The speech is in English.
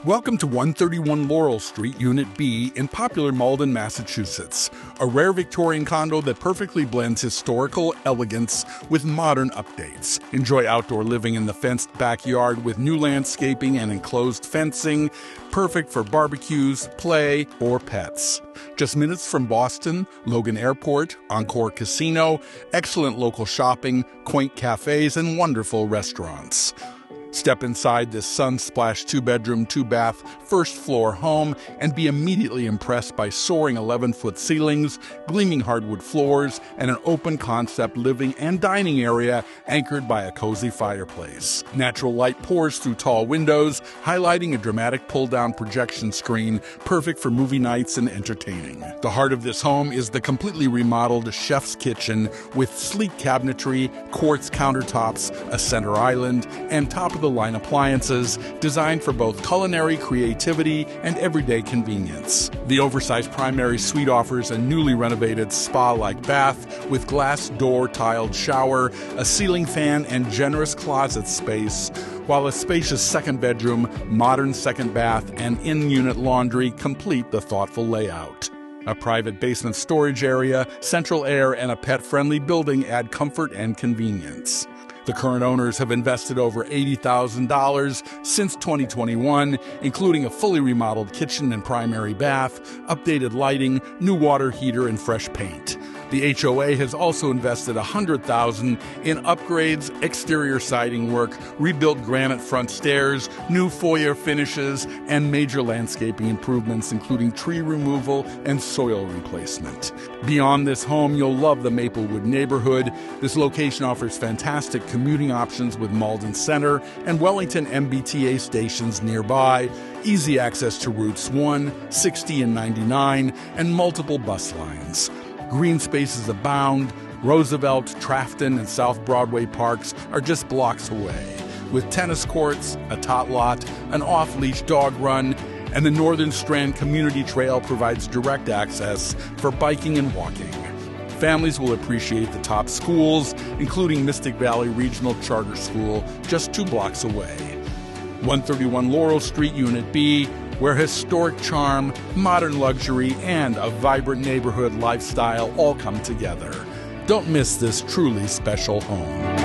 Welcome to 131 Laurel Street, Unit B in popular Malden, Massachusetts, a rare Victorian condo that perfectly blends historical elegance with modern updates. Enjoy outdoor living in the fenced backyard with new landscaping and enclosed fencing, perfect for barbecues, play, or pets. Just minutes from Boston, Logan Airport, Encore Casino, excellent local shopping, quaint cafés, and wonderful restaurants. Step inside this sun-splashed 2-bedroom, 2-bath, first-floor home and be immediately impressed by soaring 11-foot ceilings, gleaming hardwood floors, and an open-concept living and dining area anchored by a cozy fireplace. Natural light pours through tall windows, highlighting a dramatic pull-down projection screen, perfect for movie nights and entertaining. The heart of this home is the completely remodeled chef's kitchen with sleek cabinetry, quartz countertops, a center island, and top-of-the-line appliances designed for both culinary creativity and everyday convenience. The oversized primary suite offers a newly renovated spa-like bath with glass door tiled shower, a ceiling fan, and generous closet space, while a spacious second bedroom, modern second bath, and in-unit laundry complete the thoughtful layout. A private basement storage area, central air, and a pet-friendly building add comfort and convenience. The current owners have invested over $80,000 since 2021, including a fully remodeled kitchen and primary bath, updated lighting, new water heater, and fresh paint. The HOA has also invested $100,000 in upgrades, exterior siding work, rebuilt granite front stairs, new foyer finishes, and major landscaping improvements, including tree removal and soil replacement. Beyond this home, you'll love the Maplewood neighborhood. This location offers fantastic commuting options with Malden Center and Wellington MBTA stations nearby, easy access to routes 1, 60, and 99, and multiple bus lines. Green spaces abound. Roosevelt, Trafton, and South Broadway parks are just blocks away, with tennis courts, a tot lot, an off-leash dog run, and the Northern Strand Community Trail provides direct access for biking and walking. Families will appreciate the top schools, including Mystic Valley Regional Charter School, just 2 blocks away. 131 Laurel Street, Unit B, where historic charm, modern luxury, and a vibrant neighborhood lifestyle all come together. Don't miss this truly special home.